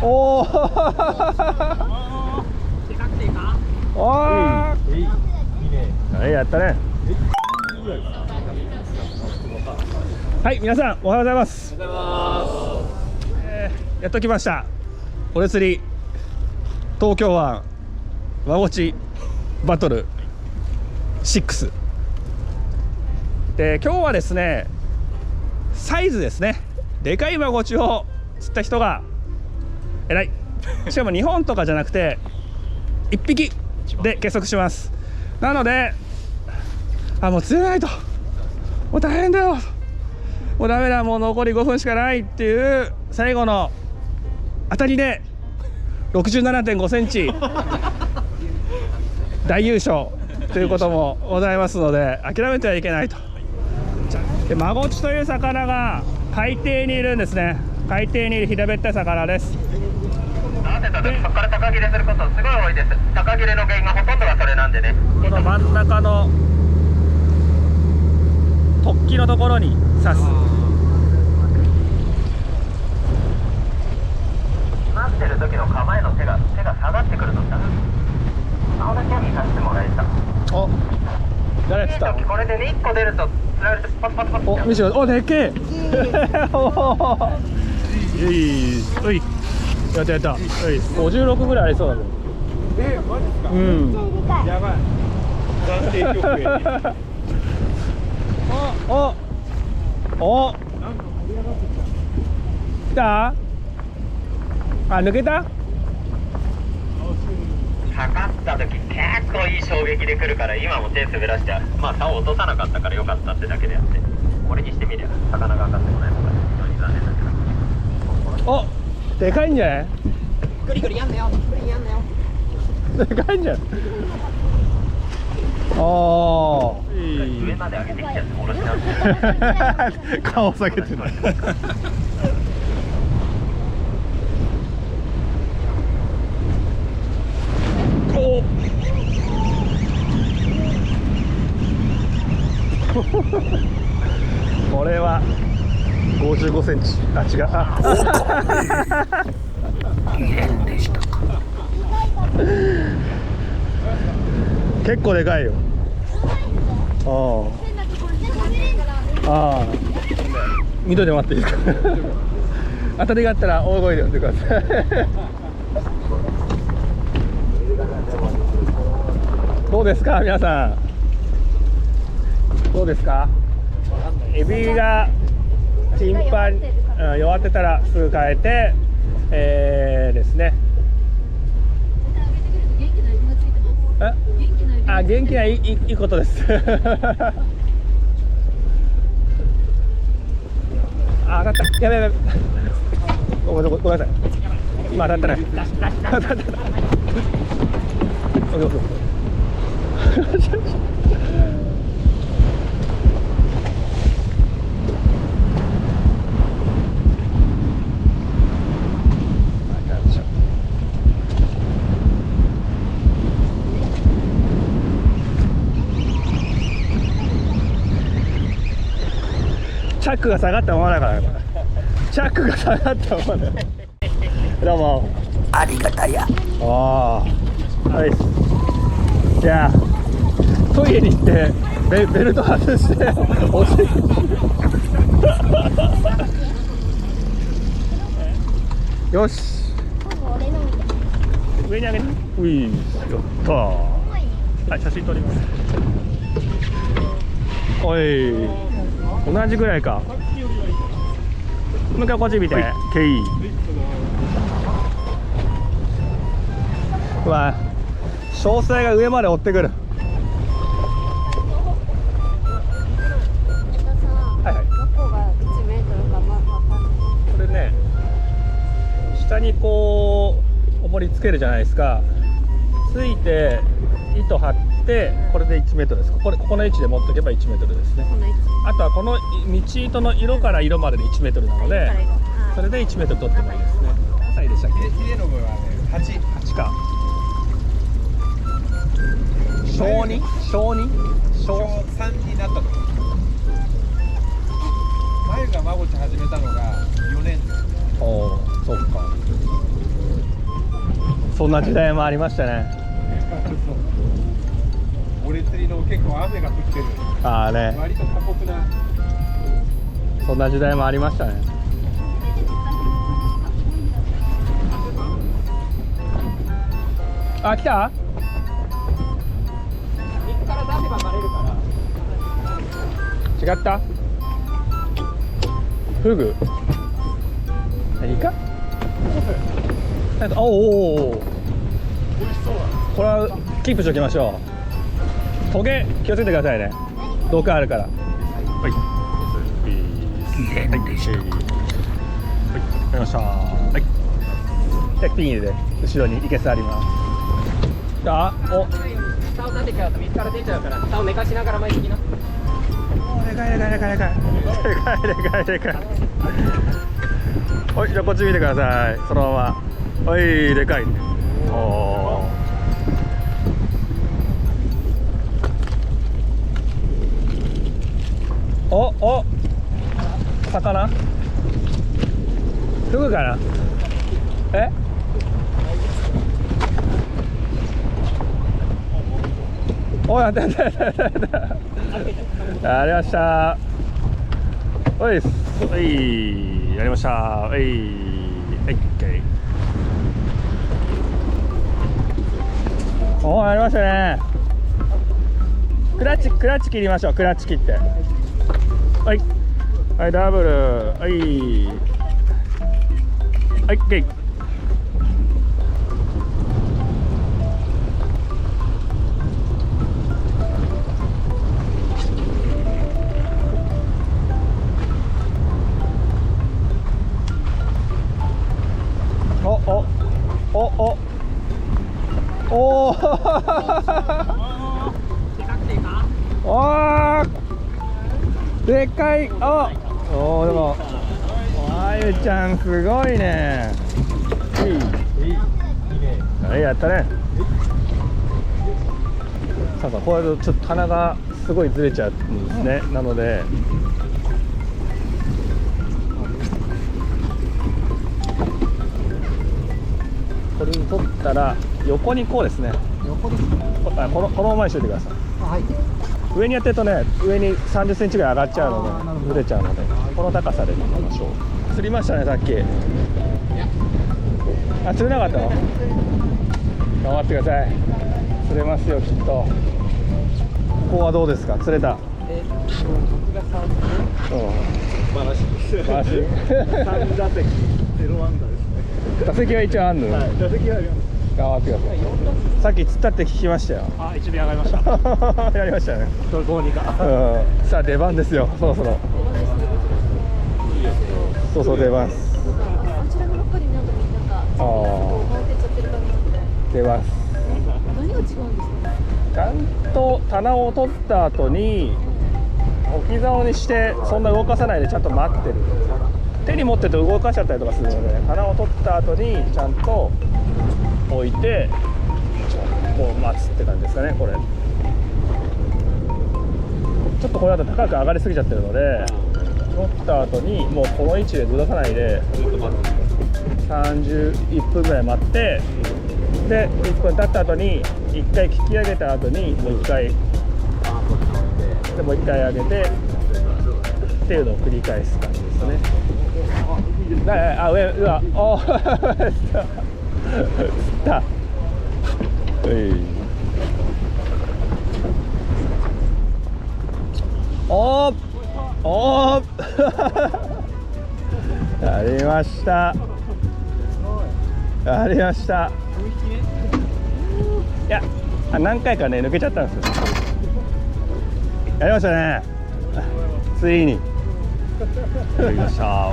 おお。おー。はい、やったね。はい、皆さんおはようございます。やっと来ました。おれ釣り東京湾わごちバトル6で、今日はですね、サイズですね、でかいマゴチを釣った人が偉い。しかも2本とかじゃなくて1匹で計測します。なのでもう釣れないと、もう大変だよ、もうダメだ、もう残り5分しかないっていう最後の当たりで 67.5 センチ大優勝ということもございますので、諦めてはいけないと。で、マゴチという魚が海底にいるんですね。海底にいる平べったい魚です。なぜかそこから高切れすることすごい多いです。高切れの原因がほとんどがそれなんでね。この真ん中の突起のところに刺す。待ってる時の構えの手が下がってくるとさ、顔だけに刺してもらえた。お、誰釣ったの？これでね、1個出ると釣られてパツパツパツ。お、見せて、お、でっけえ。おい、やったやった。56ぐらいありそうだね。マジですか？うん。やばい。暫定曲へ。お、来た？抜けた？測った時結構いい衝撃で来るから、今も手滑らして、まあ竿を落とさなかったからよかったってだけであって、これにしてみりゃ魚が上がってこないのが非常に残念だけど。お、でかいんじゃない？グリグリやんなよ。グリやんなよ。でかいんじゃん。あ上まで上げてきちゃって下ろしなあ。顔下げてる。お。これは55センチ。あ、違う。結構でかいよ。ああ、緑で待っていいですか？当たりがあったら大声で呼んでください。どうですか皆さん、どうですか？エビが頻繁に弱ってたらすぐ変えて、ですね。元気ないいことです。当たった。やべやべ。ごめんなさい。今当たったね。当たった。チャックが下がったままだから。チャックが下がったままだ。どうも。ありがたや。はい。じゃあトイレに行ってベルト外しておしよし。上に上げて。うい、やったー。はい、写真撮ります。おい。同じぐらいか。もう一回こっち見て。けい。うわ、詳細が上まで追ってくる。はいはい。どこが1メートルかまあ分かんない。これね、下にこう重りつけるじゃないですか。ついて糸張ってこれで1メートルです。ここの位置で持っておけば1メートルですね。この位置。あとはこの道糸の色から色までで1メートルなので、それで1メートル取ってもいいですね。何歳でしたっけ？ヒレの部はね、8か。小2？小2？小3になったと。前がマゴチ始めたのが4年。おお、そうか。そんな時代もありましたね。俺釣りの結構雨が降ってる。ああね、割と過酷な。そんな時代もありましたね。あ、来た？右から出せばバレるから。違った？フグ？何か？なんか、おお。これはキープしておきましょう。トゲ気をつけてくださいね。毒あるから。はい。はい。はい。わかりました。はい。じゃあピン入れて後ろにいけすあります。あ、お。蓋を立てちゃうと水から出ちゃうから蓋を寝かしながら巻いてきな。でかいでかいでかいでかいでかいでかいでかい。はい、じゃあこっち見てください。そのまま。はい、でかい。おお、魚？フグかな？え？おい、やった。やりました。おい、おい、やりました。おい、はい、おー、やりましたね。クラッチ切りましょう。クラッチ切って。はい、はい、ダブル、はい、はい、ゲイ。おーでかい。あおー、でもあゆちゃんすごいね。はい、やったね。さあさあ、こうやるとちょっと棚がすごいずれちゃうんですね。なのでこれに取ったら横にこうですね。横です。このままにしといてください。はい。上にやってるとね、上に30センチぐらい上がっちゃうのでずれちゃうので、この高さでいきましょう。釣りましたね、さっき。あ、釣れなかったの？頑張ってください。釣れますよ、きっと。ここはどうですか？釣れた？僕が3うん。マラシです。マラシ3打席0アンダーですね。打席は一応あんの？はい、打席はあります。頑張ってください。さっき釣ったって聞きましたよ。あ、1名上がりました。やりましたね。どうにか。うん。さあ出番ですよ。そろそろ。そう出ます。あちらのばっかりなんか回ってっちゃってる感じなんで。出ます。何が違うんですか？ちゃんと棚を取った後に置き竿にしてそんな動かさないでちゃんと待ってる。手に持ってると動かしちゃったりとかするので、棚を取った後にちゃんと置いてこう待つって感じですかね。これちょっとこれだと高く上がりすぎちゃってるので、取った後にもうこの位置でずらさないで1分ぐらい待って、で1分経った後に1回引き上げた後にもう1回でもう1回上げてっていうのを繰り返す感じですね。あ、上、うわ、おー釣った。おーおーやりました。やりました。いや、何回かね抜けちゃったんですよ。やりましたね。ついにやりました。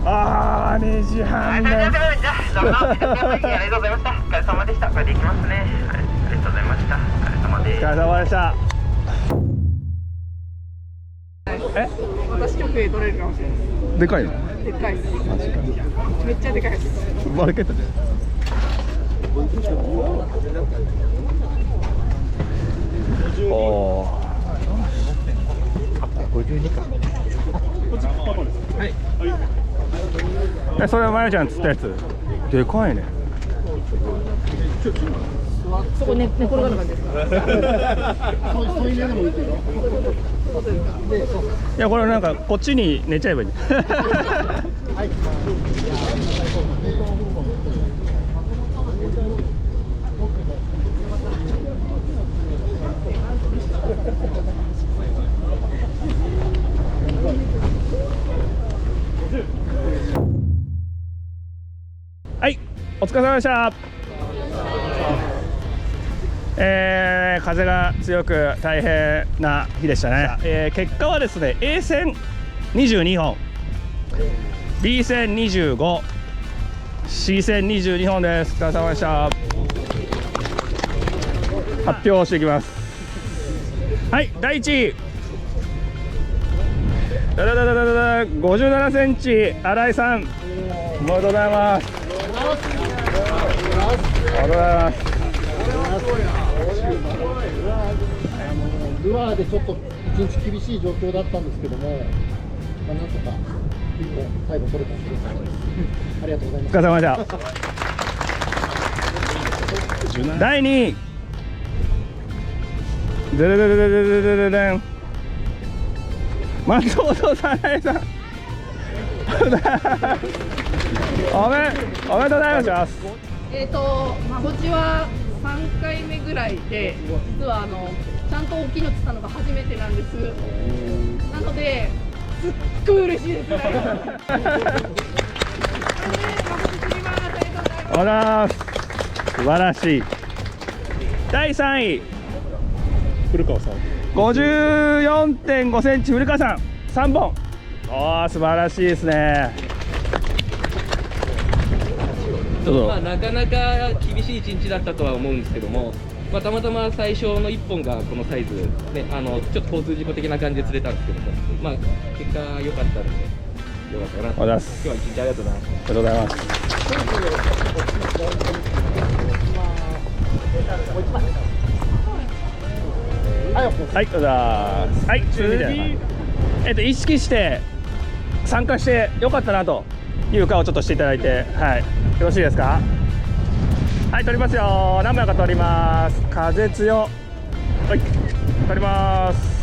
あー、2時半です。ありがとうございました。お疲れ様でした。これでいきますね。ありがとうございました。お疲れ様です。お疲れ様でした。え？私曲で取れるかもしれない。でかいの？でかいです。めっちゃでかいです。マルケットで。おー。52か。はい。それはまゆちゃん釣ったやつでかいね。そこ寝転がる感じですか。いやこれなんかこっちに寝ちゃえばいい。はい、お疲れ様でした。風が強く大変な日でしたね。結果はですね、A 戦22本、B 戦25、C 戦22本です。お疲れ様でした。発表していきます。はい、第1位57センチ新井さん、おめでとうございます。ありがとうございます。ルアーでちょっと一日厳しい状況だったんですけども、なんとか最後取れたんです。ありがとうございます。お疲れ様でした。第2位松本さなえさんおめでとうございます。まごちは3回目ぐらいで、実はちゃんと大きいの釣ったのが初めてなんです。なので、すっごい嬉しいですね。あら、素晴らしい。第3位、古川さん。54.5 センチ古川さん、3本。ああ、素晴らしいですね。まあ、なかなか厳しい一日だったとは思うんですけども、まあ、たまたま最初の1本がこのサイズで、ちょっと交通事故的な感じで釣れたんですけども、まあ、結果良かったので、よかったかなと。今日は一日ありがとうございます。ありがとうございます。はい、どうぞ。はい、次、意識して参加してよかったなという顔をちょっとしていただいて、はい、よろしいですか。はい、取りますよ。何枚か取ります。風強。はい、取ります。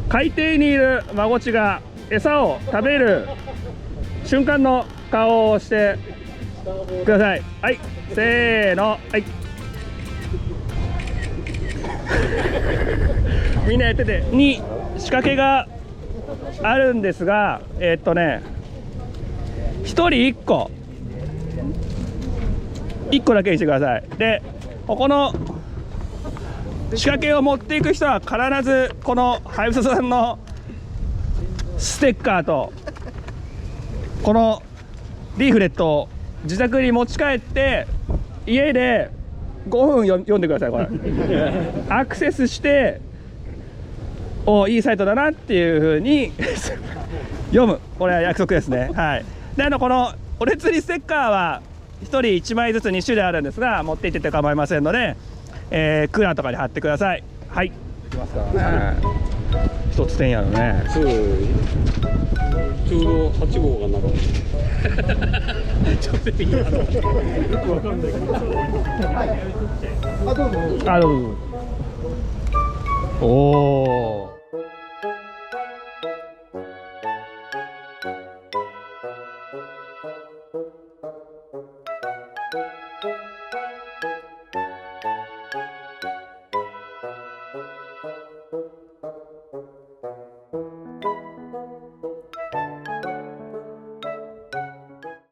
海底にいるマゴチが餌を食べる瞬間の顔をしてください。はい、せーの。はい。みんなやってて、に仕掛けがあるんですが、1人1個だけにしてください。で、ここの仕掛けを持っていく人は必ずこのはやぶささんのステッカーとこのリーフレットを自宅に持ち帰って家で5分読んでください。これアクセスしていいサイトだなっていう風に読む。これは約束ですね。はい。で、このおれ釣りステッカーは1人1枚ずつ2種類あるんですが、持っていってて構いませんので、クーラーとかに貼ってください。はい。いきますか。一つ点やろね。そう。ちょうど8号が長い。ちょっといいな。よくわかんないけど。あ、どうぞ。おお。